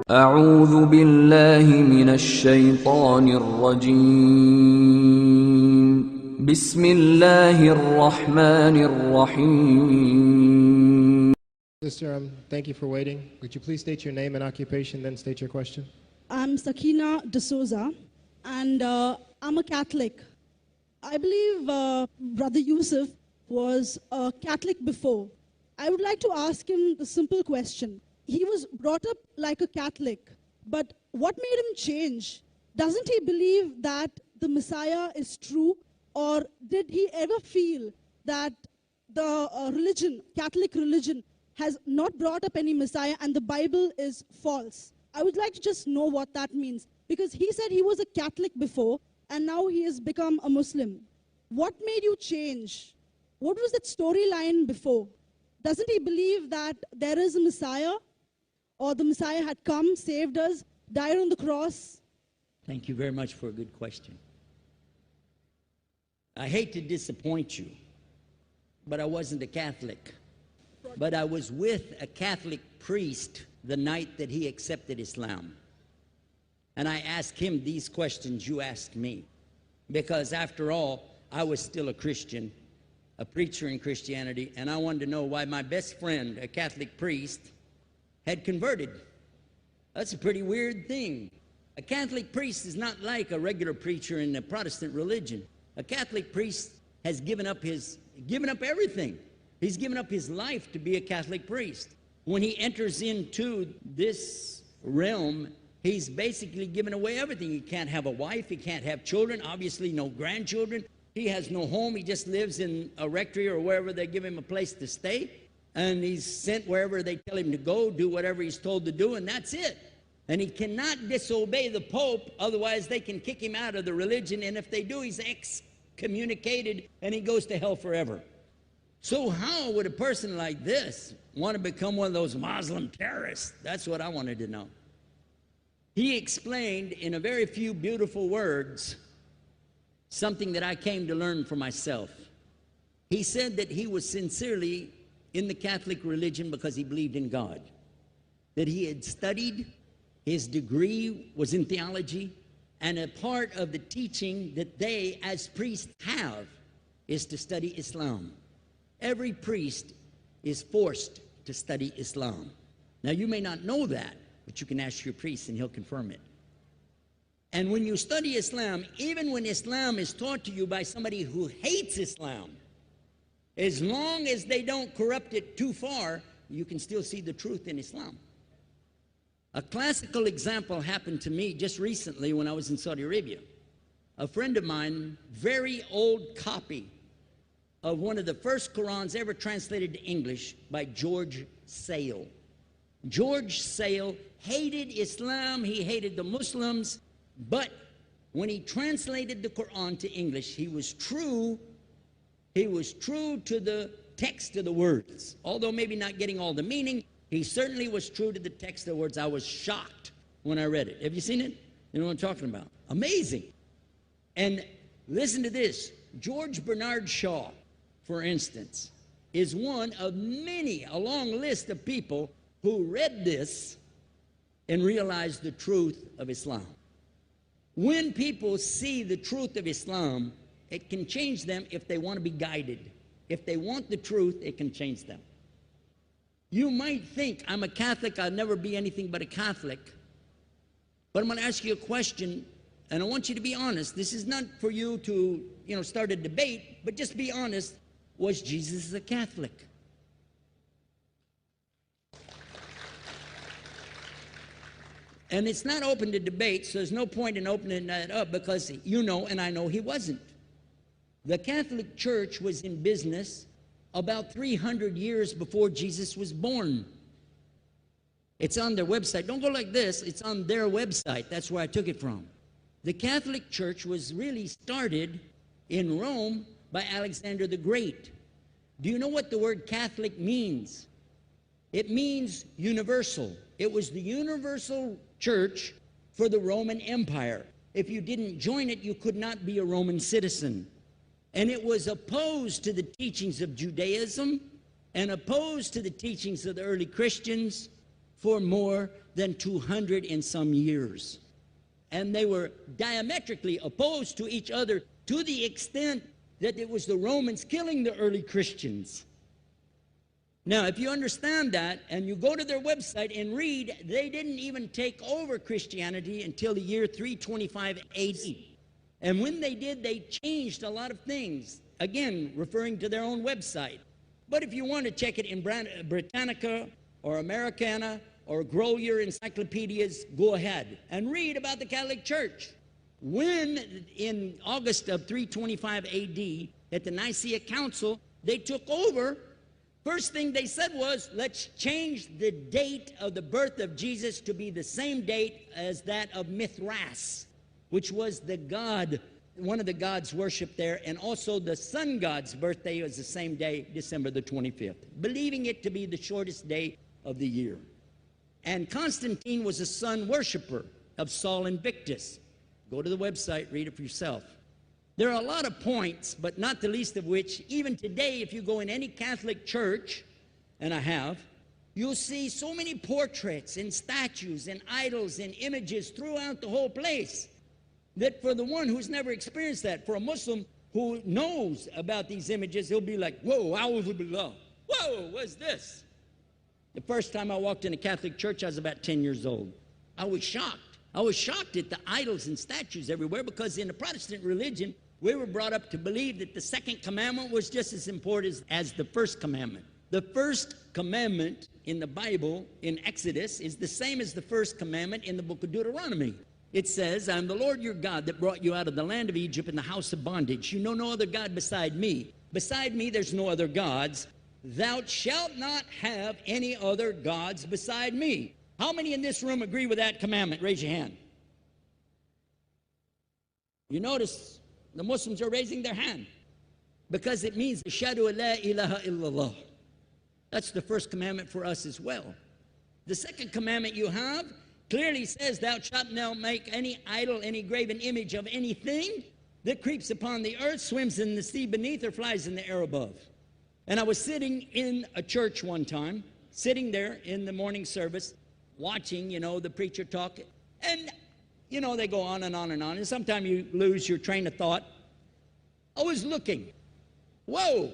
أعوذ بالله من الشيطان الرجيم بسم الله الرحمن الرحيم. Sister, thank you for waiting. Would you please state your name and occupation, then state your question? I'm Sakina D'Souza, and I'm a Catholic. I believe Brother Yusuf was a Catholic before. I would like to ask him the simple question. He was brought up like a Catholic, but what made him change? Doesn't he believe that the Messiah is true, or did he ever feel that the Catholic religion, has not brought up any Messiah and the Bible is false? I would like to just know what that means, because he said he was a Catholic before and now he has become a Muslim. What made you change? What was that storyline before? Doesn't he believe that there is a Messiah, or the Messiah had come, saved us, died on the cross? Thank you very much for a good question. I hate to disappoint you, but I wasn't a Catholic. But I was with a Catholic priest the night that he accepted Islam. And I asked him these questions you asked me. Because after all, I was still a Christian, a preacher in Christianity, and I wanted to know why my best friend, a Catholic priest, had converted. That's a pretty weird thing. A Catholic priest is not like a regular preacher in the Protestant religion. A Catholic priest has given up everything. He's given up his life to be a Catholic priest. When he enters into this realm, he's basically given away everything. He can't have a wife, he can't have children, obviously no grandchildren. He has no home, he just lives in a rectory or wherever they give him a place to stay. And he's sent wherever they tell him to go, do whatever he's told to do, and that's it. And he cannot disobey the Pope, otherwise they can kick him out of the religion, and if they do, he's excommunicated and he goes to hell forever. So how would a person like this want to become one of those Muslim terrorists? That's what I wanted to know. He explained in a very few beautiful words something that I came to learn for myself. He said that he was sincerely in the Catholic religion because he believed in God, that he had studied, his degree was in theology, and a part of the teaching that they as priests have is to study Islam. Every priest is forced to study Islam. Now you may not know that, but you can ask your priest and he'll confirm it. And when you study Islam, even when Islam is taught to you by somebody who hates Islam, as long as they don't corrupt it too far, you can still see the truth in Islam. A classical example happened to me just recently when I was in Saudi Arabia. A friend of mine, very old copy of one of the first Qurans ever translated to English by George Sale. George Sale hated Islam, he hated the Muslims, but when he translated the Quran to English, he was true to the text of the words. Although maybe not getting all the meaning, he certainly was true to the text of the words. I was shocked when I read it. Have you seen it? You know what I'm talking about? Amazing. And listen to this. George Bernard Shaw, for instance, is one of many, a long list of people who read this and realized the truth of Islam. When people see the truth of Islam, it can change them if they want to be guided. If they want the truth, it can change them. You might think, I'm a Catholic, I'll never be anything but a Catholic. But I'm going to ask you a question, and I want you to be honest. This is not for you to, start a debate, but just be honest. Was Jesus a Catholic? And it's not open to debate, so there's no point in opening that up, because you know and I know he wasn't. The Catholic Church was in business about 300 years before Jesus was born. It's on their website. Don't go like this. It's on their website. That's where I took it from. The Catholic Church was really started in Rome by Alexander the Great. Do you know what the word Catholic means? It means universal. It was the universal church for the Roman Empire. If you didn't join it, you could not be a Roman citizen. And it was opposed to the teachings of Judaism and opposed to the teachings of the early Christians for more than 200 and some years. And they were diametrically opposed to each other to the extent that it was the Romans killing the early Christians. Now, if you understand that and you go to their website and read, they didn't even take over Christianity until the year 325 AD. And when they did, they changed a lot of things, again, referring to their own website. But if you want to check it in Britannica or Americana or grow your encyclopedias, go ahead and read about the Catholic Church. When in August of 325 AD, at the Nicaea Council, they took over, first thing they said was, let's change the date of the birth of Jesus to be the same date as that of Mithras, which was the god, one of the gods worshipped there, and also the sun god's birthday was the same day, December the 25th, believing it to be the shortest day of the year. And Constantine was a sun worshiper of Sol Invictus. Go to the website, read it for yourself. There are a lot of points, but not the least of which, even today, if you go in any Catholic church, and I have, you'll see so many portraits and statues and idols and images throughout the whole place that for the one who's never experienced that, for a Muslim who knows about these images, he'll be like, whoa, a'udhu billah. Whoa, what's this? The first time I walked in a Catholic church, I was about 10 years old. I was shocked. I was shocked at the idols and statues everywhere, because in the Protestant religion, we were brought up to believe that the second commandment was just as important as the first commandment. The first commandment in the Bible, in Exodus, is the same as the first commandment in the book of Deuteronomy. It says, I'm the Lord your God that brought you out of the land of Egypt in the house of bondage. You know no other God beside me. Beside me there's no other gods. Thou shalt not have any other gods beside me. How many in this room agree with that commandment? Raise your hand. You notice the Muslims are raising their hand because it means Ashhadu la ilaha illallah. That's the first commandment for us as well. The second commandment you have clearly says, thou shalt not make any idol, any graven image of anything that creeps upon the earth, swims in the sea beneath, or flies in the air above. And I was sitting in a church one time, sitting there in the morning service, watching, the preacher talk, and, they go on and on and on, and sometimes you lose your train of thought. I was looking. Whoa!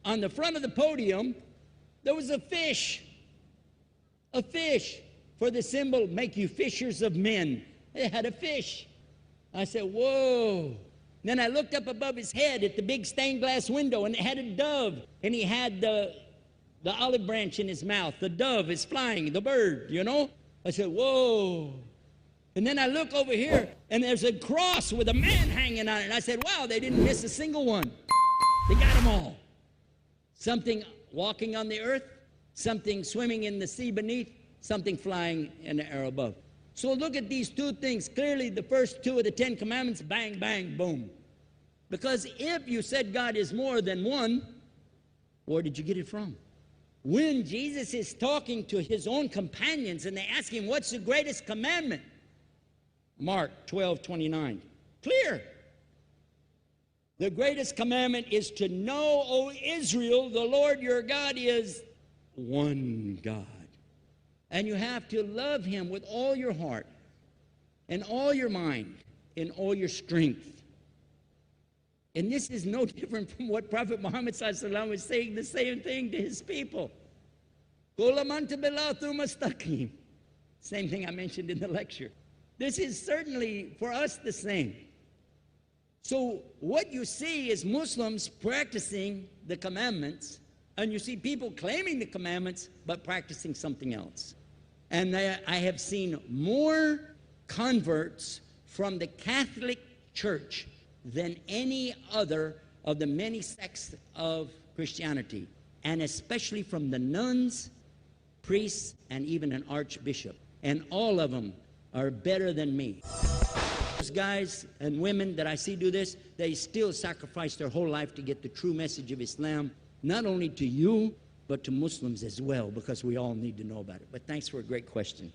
On the front of the podium, there was a fish. A fish. For the symbol, make you fishers of men. It had a fish. I said, whoa. Then I looked up above his head at the big stained glass window, and it had a dove, and he had the olive branch in his mouth. The dove is flying, the bird, I said, whoa. And then I look over here, and there's a cross with a man hanging on it. I said, wow, they didn't miss a single one. They got them all. Something walking on the earth, something swimming in the sea beneath, something flying in the air above. So look at these two things. Clearly, the first two of the 10 commandments, bang, bang, boom. Because if you said God is more than one, where did you get it from? When Jesus is talking to his own companions and they ask him, what's the greatest commandment? Mark 12:29. Clear. The greatest commandment is to know, O Israel, the Lord your God is one God. And you have to love him with all your heart and all your mind and all your strength. And this is no different from what Prophet Muhammad ﷺ was saying the same thing to his people. Same thing I mentioned in the lecture. This is certainly for us the same. So what you see is Muslims practicing the commandments, and you see people claiming the commandments but practicing something else. And I have seen more converts from the Catholic Church than any other of the many sects of Christianity, and especially from the nuns, priests, and even an archbishop. And all of them are better than me. Those guys and women that I see do this, they still sacrifice their whole life to get the true message of Islam, not only to you, but to Muslims as well, because we all need to know about it. But thanks for a great question.